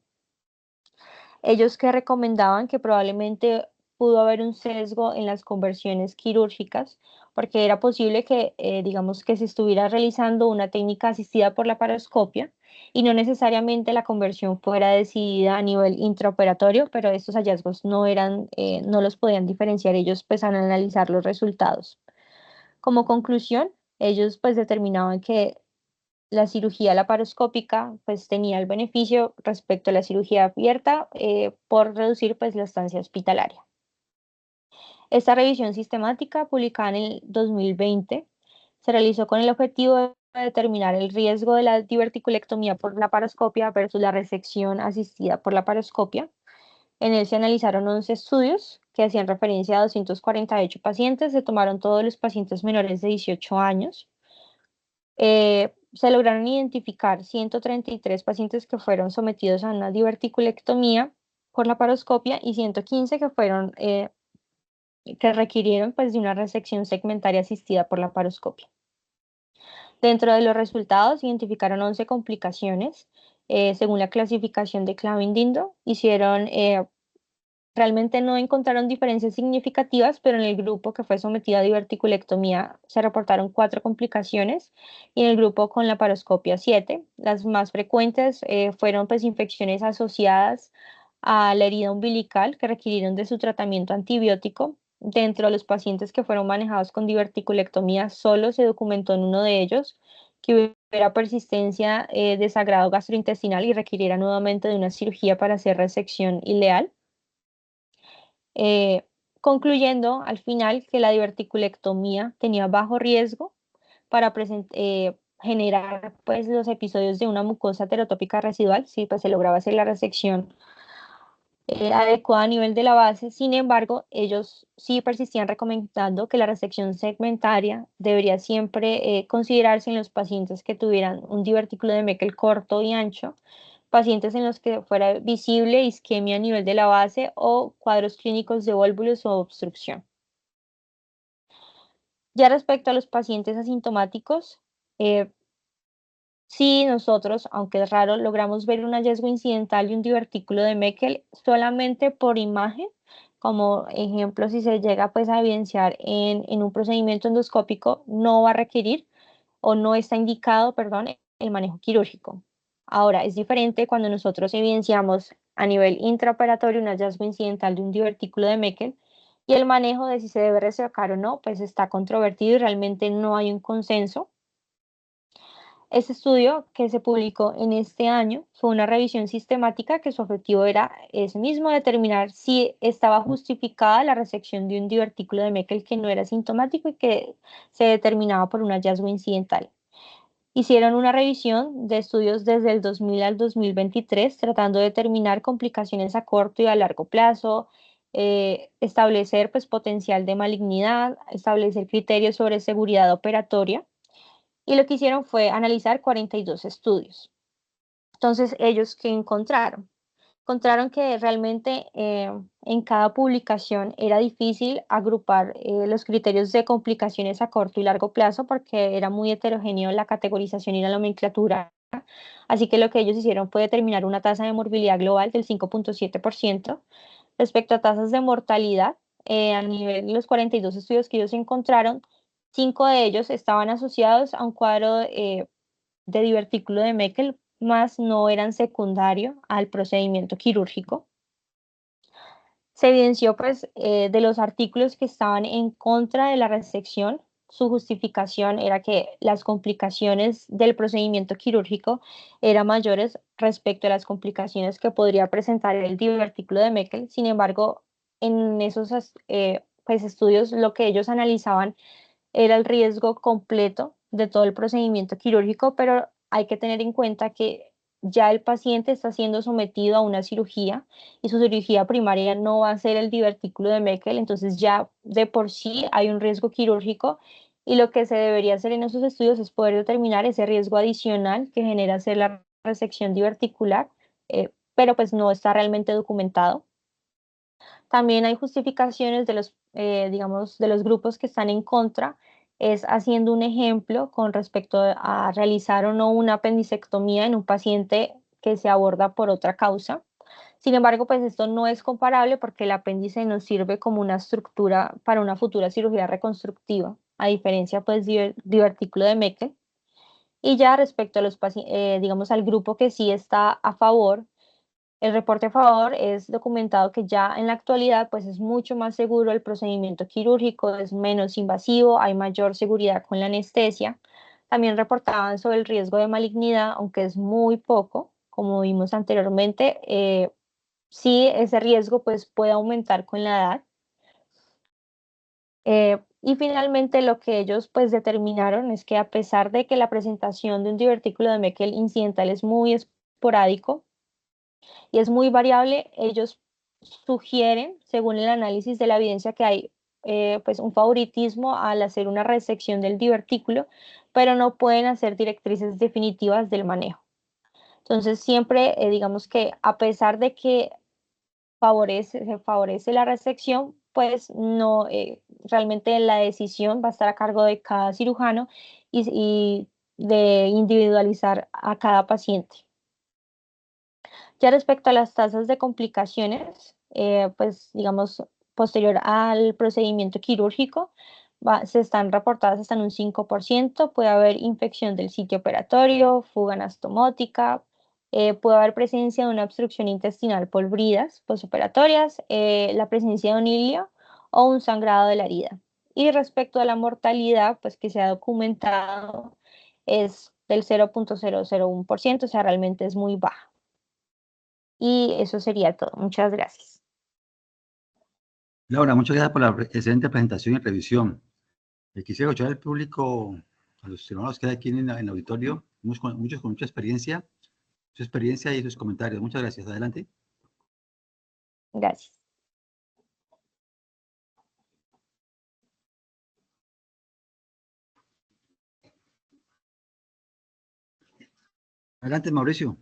Ellos que recomendaban que probablemente pudo haber un sesgo en las conversiones quirúrgicas, porque era posible que, digamos, que se estuviera realizando una técnica asistida por laparoscopia y no necesariamente la conversión fuera decidida a nivel intraoperatorio, pero estos hallazgos no eran, no los podían diferenciar ellos pues al analizar los resultados. Como conclusión, ellos pues determinaban que la cirugía laparoscópica pues tenía el beneficio respecto a la cirugía abierta por reducir pues la estancia hospitalaria. Esta revisión sistemática, publicada en el 2020, se realizó con el objetivo de determinar el riesgo de la diverticulectomía por laparoscopia versus la resección asistida por laparoscopia. En él se analizaron 11 estudios que hacían referencia a 248 pacientes, se tomaron todos los pacientes menores de 18 años. Se lograron identificar 133 pacientes que fueron sometidos a una diverticulectomía por laparoscopia y 115 que requirieron pues, de una resección segmentaria asistida por laparoscopia. Dentro de los resultados, identificaron 11 complicaciones. Según la clasificación de Clavin-Dindo, realmente no encontraron diferencias significativas, pero en el grupo que fue sometido a diverticulectomía se reportaron 4 complicaciones y en el grupo con laparoscopia 7. Las más frecuentes fueron pues, infecciones asociadas a la herida umbilical que requirieron de su tratamiento antibiótico. Dentro de los pacientes que fueron manejados con diverticulectomía, solo se documentó en uno de ellos que hubiera persistencia de sangrado gastrointestinal y requiriera nuevamente de una cirugía para hacer resección ileal. Eh, Concluyendo al final que la diverticulectomía tenía bajo riesgo para generar pues, los episodios de una mucosa terotópica residual, si pues, se lograba hacer la resección adecuada a nivel de la base. Sin embargo, ellos sí persistían recomendando que la resección segmentaria debería siempre considerarse en los pacientes que tuvieran un divertículo de Meckel corto y ancho, pacientes en los que fuera visible isquemia a nivel de la base o cuadros clínicos de volvulus o obstrucción. Ya respecto a los pacientes asintomáticos, eh, sí, nosotros, aunque es raro, logramos ver un hallazgo incidental de un divertículo de Meckel solamente por imagen. Como ejemplo, si se llega pues, a evidenciar en un procedimiento endoscópico, no va a requerir o no está indicado, perdón, el manejo quirúrgico. Ahora, es diferente cuando nosotros evidenciamos a nivel intraoperatorio un hallazgo incidental de un divertículo de Meckel y el manejo de si se debe resecar o no, pues está controvertido y realmente no hay un consenso. Este estudio que se publicó en este año fue una revisión sistemática que su objetivo era ese mismo, determinar si estaba justificada la resección de un divertículo de Meckel que no era sintomático y que se determinaba por un hallazgo incidental. Hicieron una revisión de estudios desde el 2000 al 2023, tratando de determinar complicaciones a corto y a largo plazo, establecer pues potencial de malignidad, establecer criterios sobre seguridad operatoria, y lo que hicieron fue analizar 42 estudios. Entonces, ellos, ¿qué encontraron? Encontraron que realmente en cada publicación era difícil agrupar los criterios de complicaciones a corto y largo plazo porque era muy heterogéneo la categorización y la nomenclatura. Así que lo que ellos hicieron fue determinar una tasa de morbilidad global del 5,7%. Respecto a tasas de mortalidad, a nivel de los 42 estudios que ellos encontraron, 5 de ellos estaban asociados a un cuadro de divertículo de Meckel, más no eran secundario al procedimiento quirúrgico. Se evidenció pues de los artículos que estaban en contra de la resección, su justificación era que las complicaciones del procedimiento quirúrgico eran mayores respecto a las complicaciones que podría presentar el divertículo de Meckel. Sin embargo, en esos pues, estudios lo que ellos analizaban era el riesgo completo de todo el procedimiento quirúrgico, pero hay que tener en cuenta que ya el paciente está siendo sometido a una cirugía y su cirugía primaria no va a ser el divertículo de Meckel, entonces ya de por sí hay un riesgo quirúrgico y lo que se debería hacer en esos estudios es poder determinar ese riesgo adicional que genera hacer la resección diverticular, pero pues no está realmente documentado. También hay justificaciones de los, digamos, de los grupos que están en contra, es haciendo un ejemplo con respecto a realizar o no una apendicectomía en un paciente que se aborda por otra causa. Sin embargo, pues esto no es comparable porque el apéndice nos sirve como una estructura para una futura cirugía reconstructiva, a diferencia pues divertículo de Meckel. Y ya respecto a los digamos al grupo que sí está a favor, el reporte a favor es documentado que ya en la actualidad pues es mucho más seguro el procedimiento quirúrgico, es menos invasivo, hay mayor seguridad con la anestesia. También reportaban sobre el riesgo de malignidad, aunque es muy poco, como vimos anteriormente. Sí, ese riesgo pues puede aumentar con la edad. Y finalmente lo que ellos pues determinaron es que a pesar de que la presentación de un divertículo de Meckel incidental es muy esporádico, y es muy variable. Ellos sugieren, según el análisis de la evidencia, que hay pues un favoritismo al hacer una resección del divertículo, pero no pueden hacer directrices definitivas del manejo. Entonces, siempre digamos que a pesar de que se favorece la resección, pues no, realmente la decisión va a estar a cargo de cada cirujano y de individualizar a cada paciente. Ya respecto a las tasas de complicaciones, pues digamos, posterior al procedimiento quirúrgico, se están reportadas hasta en un 5%, puede haber infección del sitio operatorio, fuga anastomótica, puede haber presencia de una obstrucción intestinal por bridas posoperatorias, la presencia de un hilio o un sangrado de la herida. Y respecto a la mortalidad, pues que se ha documentado es del 0,001%, o sea, realmente es muy baja. Y eso sería todo. Muchas gracias. Laura, muchas gracias por la excelente presentación y revisión. Quisiera escuchar al público, a los hermanos que hay aquí en el auditorio, muchos con mucha experiencia, su experiencia y sus comentarios. Muchas gracias. Adelante. Gracias. Adelante, Mauricio.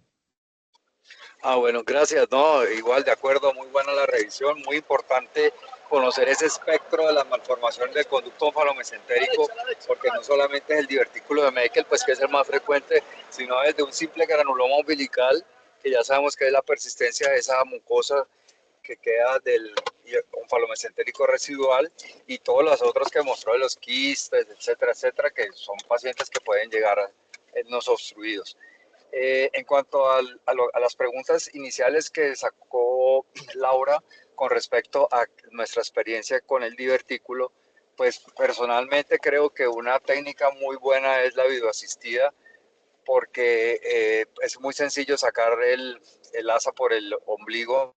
Bueno, gracias. No, igual de acuerdo, muy buena la revisión, muy importante conocer ese espectro de las malformaciones del conducto onfalomesentérico, porque no solamente es el divertículo de Meckel, pues que es el más frecuente, sino desde un simple granuloma umbilical, que ya sabemos que es la persistencia de esa mucosa que queda del onfalomesentérico residual, y todos los otros que mostró de los quistes, etcétera, etcétera, que son pacientes que pueden llegar a etnos obstruidos. En cuanto a las preguntas iniciales que sacó Laura con respecto a nuestra experiencia con el divertículo, pues personalmente creo que una técnica muy buena es la videoasistida, porque es muy sencillo sacar el asa por el ombligo.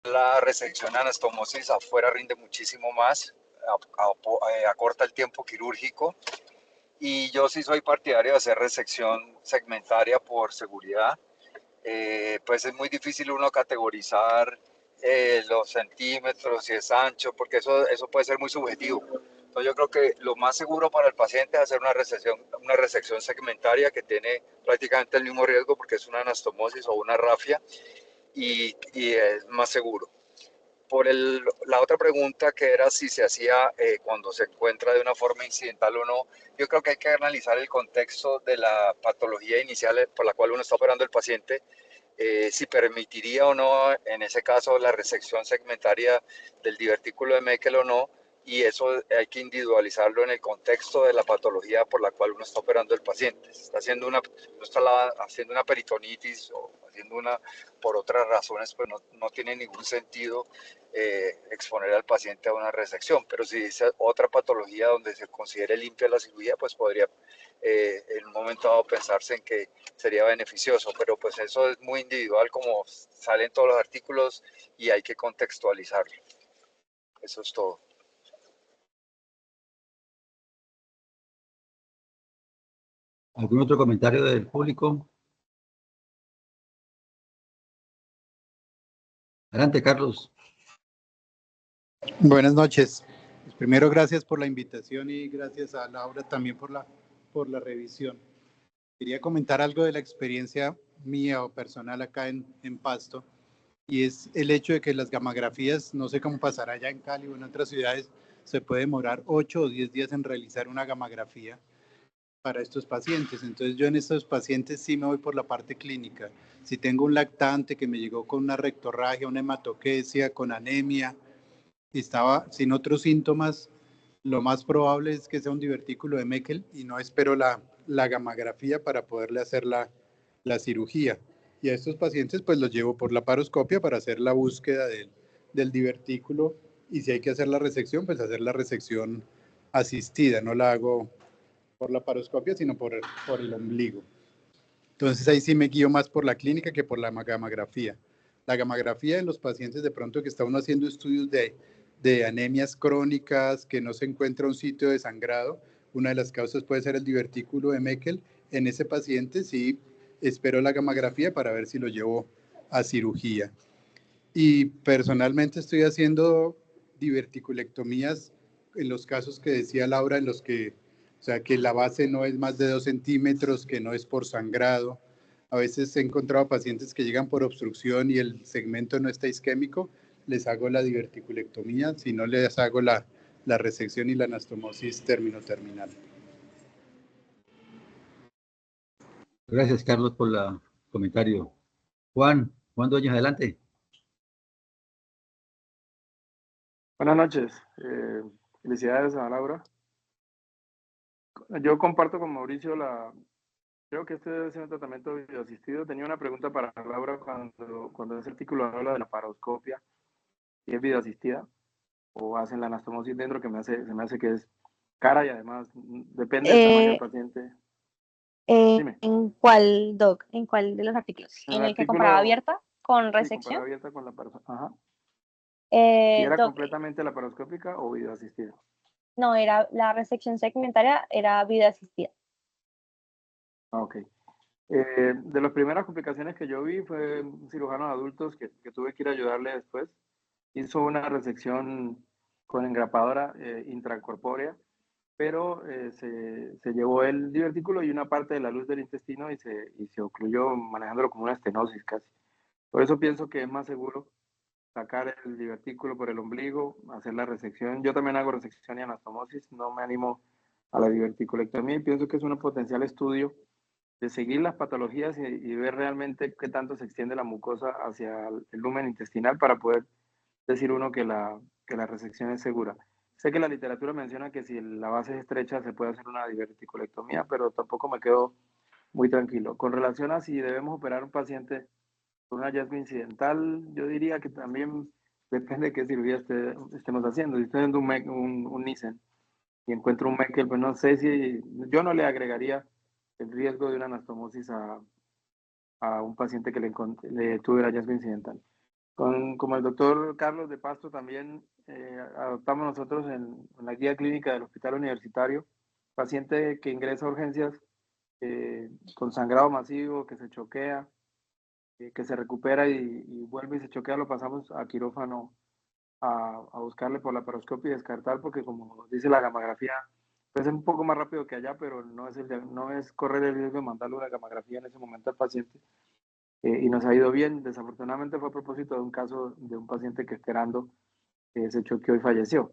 La resección anastomosis afuera rinde muchísimo más, acorta el tiempo quirúrgico. Y yo sí soy partidario de hacer resección segmentaria por seguridad. Pues es muy difícil uno categorizar los centímetros, si es ancho, porque eso puede ser muy subjetivo. Entonces yo creo que lo más seguro para el paciente es hacer una resección segmentaria que tiene prácticamente el mismo riesgo porque es una anastomosis o una rafia y es más seguro. Por la otra pregunta que era si se hacía cuando se encuentra de una forma incidental o no, yo creo que hay que analizar el contexto de la patología inicial por la cual uno está operando el paciente, si permitiría o no, en ese caso, la resección segmentaria del divertículo de Meckel o no, y eso hay que individualizarlo en el contexto de la patología por la cual uno está operando el paciente. Está haciendo no está haciendo una peritonitis o haciendo una por otras razones, pues no tiene ningún sentido exponer al paciente a una resección, pero si es otra patología donde se considere limpia la cirugía, pues podría en un momento dado pensarse en que sería beneficioso, pero pues eso es muy individual como salen todos los artículos y hay que contextualizarlo. Eso es todo. ¿Algún otro comentario del público? Adelante, Carlos. Buenas noches. Primero, gracias por la invitación y gracias a Laura también por la revisión. Quería comentar algo de la experiencia mía o personal acá en Pasto, y es el hecho de que las gamografías, no sé cómo pasará allá en Cali o en otras ciudades, se puede demorar 8 o 10 días en realizar una gamografía para estos pacientes. Entonces yo en estos pacientes sí me voy por la parte clínica. Si tengo un lactante que me llegó con una rectorragia, una hematoquesia, con anemia, y estaba sin otros síntomas, lo más probable es que sea un divertículo de Meckel y no espero la gamografía para poderle hacer la cirugía. Y a estos pacientes pues los llevo por la paroscopia para hacer la búsqueda del divertículo, y si hay que hacer la resección, pues hacer la resección asistida, no la hago por la paroscopia, sino por el ombligo. Entonces ahí sí me guío más por la clínica que por la gamografía. La gamografía en los pacientes de pronto que está uno haciendo estudios de anemias crónicas, que no se encuentra un sitio de sangrado, una de las causas puede ser el divertículo de Meckel. En ese paciente sí espero la gamografía para ver si lo llevo a cirugía. Y personalmente estoy haciendo diverticulectomías en los casos que decía Laura, en los que, o sea, que la base no es más de 2 centímetros, que no es por sangrado. A veces he encontrado pacientes que llegan por obstrucción y el segmento no está isquémico, les hago la diverticulectomía, si no les hago la resección y la anastomosis terminal. Gracias, Carlos, por el comentario. Juan Dueñas, adelante. Buenas noches. Felicidades a Laura. Yo comparto con Mauricio creo que este debe ser un tratamiento videoasistido. Tenía una pregunta para Laura cuando ese artículo habla de la paroscopia, si es videoasistida o hacen la anastomosis dentro, que se me hace que es cara y además depende del tamaño del paciente. Dime. ¿En cuál, Doc? ¿En cuál de los artículos? ¿En el que comparaba abierta con Sí, resección? comparaba abierta con la paroscopia. Ajá. ¿Si era Doc, completamente laparoscópica o videoasistida? No, era la resección segmentaria, era video asistida. Ok. De las primeras complicaciones que yo vi fue un cirujano de adultos que tuve que ir a ayudarle después. Hizo una resección con engrapadora intracorpórea, pero se llevó el divertículo y una parte de la luz del intestino y se ocluyó manejándolo como una estenosis casi. Por eso pienso que es más seguro sacar el divertículo por el ombligo, hacer la resección. Yo también hago resección y anastomosis, no me animo a la diverticulectomía y pienso que es un potencial estudio de seguir las patologías y ver realmente qué tanto se extiende la mucosa hacia el lumen intestinal para poder decir uno que la resección es segura. Sé que la literatura menciona que si la base es estrecha se puede hacer una diverticulectomía, pero tampoco me quedo muy tranquilo. Con relación a si debemos operar a un paciente con un hallazgo incidental, yo diría que también depende de qué cirugía estemos haciendo. Si estoy haciendo un Nissen y encuentro un Meckel, pues no sé si yo no le agregaría el riesgo de una anastomosis a un paciente que le tuve el hallazgo incidental. Como el doctor Carlos de Pasto también adoptamos nosotros en la guía clínica del hospital universitario, paciente que ingresa a urgencias con sangrado masivo, que se choquea, que se recupera y vuelve y se choquea, lo pasamos a quirófano a buscarle por laparoscopia y descartar, porque como dice la gamografía, pues es un poco más rápido que allá, pero no es correr el riesgo de mandarle una gamografía en ese momento al paciente. Y nos ha ido bien. Desafortunadamente fue a propósito de un caso de un paciente que esperando se choqueó y falleció.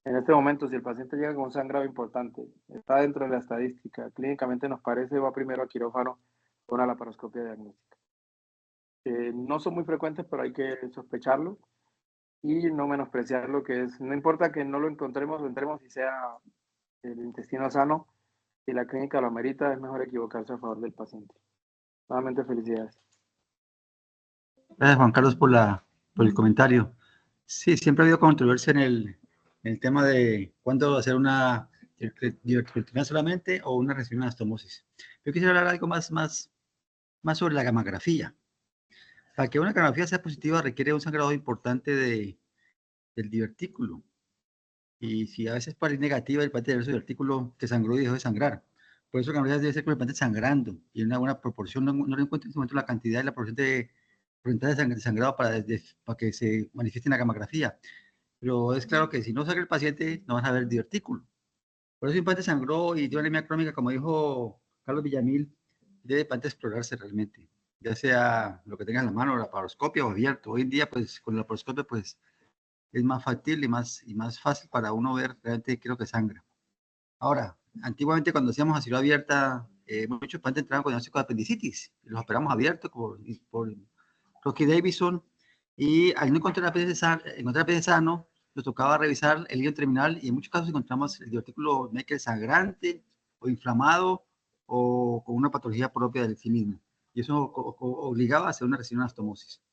En este momento, si el paciente llega con un sangrado importante, está dentro de la estadística, clínicamente nos parece, va primero a quirófano con una laparoscopia diagnóstica. No son muy frecuentes, pero hay que sospecharlo y no menospreciar lo que es. No importa que no lo encontremos o entremos y sea el intestino sano, si la clínica lo amerita, es mejor equivocarse a favor del paciente. Nuevamente, felicidades. Gracias, Juan Carlos, por el comentario. Sí, siempre ha habido controversia en el tema de cuándo hacer una diverticulotomía solamente o una resección de anastomosis. Yo quisiera hablar algo más sobre la gamografía. Para que una gamografía sea positiva requiere un sangrado importante del divertículo. Y si a veces para ir negativa, el paciente debe ser su divertículo que sangró y dejó de sangrar. Por eso la gamografía debe ser con el paciente sangrando y en una buena proporción. No le encuentro en este momento la cantidad y la proporción de porcentaje de sangrado para que se manifieste en la gamografía. Pero es claro que si no sangra el paciente, no van a ver divertículo. Por eso si un paciente sangró y dio anemia crónica, como dijo Carlos Villamil, debe el paciente explorarse realmente, ya sea lo que tenga en la mano, la laparoscopia o abierto. Hoy en día, pues, con la laparoscopia, pues, es más factible y más fácil para uno ver realmente qué es lo que sangra. Ahora, antiguamente cuando hacíamos a ciudad abierta, muchos pacientes entraban con diagnóstico de apendicitis, y los operamos abiertos por Rocky Davison, y al no encontrar el apéndice sano, nos tocaba revisar el hilo terminal y en muchos casos encontramos el divertículo Meckel sangrante o inflamado o con una patología propia del sí mismo. Y eso obligaba a hacer una resección de anastomosis.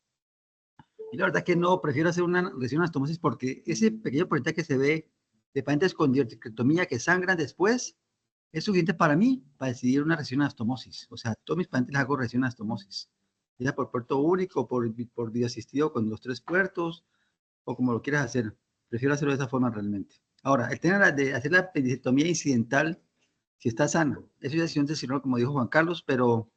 Y la verdad que no, prefiero hacer una resección de anastomosis porque ese pequeño porcentaje que se ve de pacientes con diverticulotomía que sangran después es suficiente para mí para decidir una resección de anastomosis. O sea, a todos mis pacientes les hago resección de anastomosis, ya por puerto único, por video asistido con los 3 puertos, o como lo quieras hacer. Prefiero hacerlo de esa forma realmente. Ahora, el tema de hacer la apendicectomía incidental, si está sana, eso ya es decisión del cirujano, como dijo Juan Carlos, pero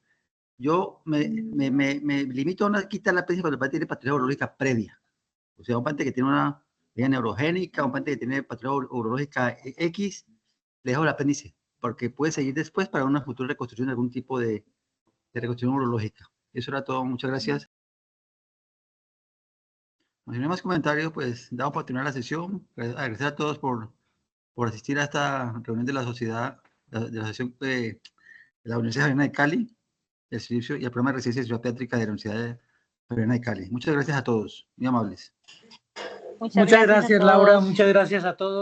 yo me limito a una quita la apéndice cuando el paciente tiene patología urológica previa. O sea, un paciente que tiene una vía neurogénica, un paciente que tiene patología urológica X, le dejo el apéndice, porque puede seguir después para una futura reconstrucción de algún tipo de reconstrucción urológica. Eso era todo. Muchas gracias. Si no hay más comentarios, pues damos para terminar la sesión. Agradecer a todos por asistir a esta reunión de la sociedad, de la sesión de la Universidad Javeriana de Cali, el servicio y el programa de residencia de ciudad pediátrica de la Universidad Javeriana de Cali. Muchas gracias a todos, muy amables. Muchas gracias, Laura, muchas gracias a todos.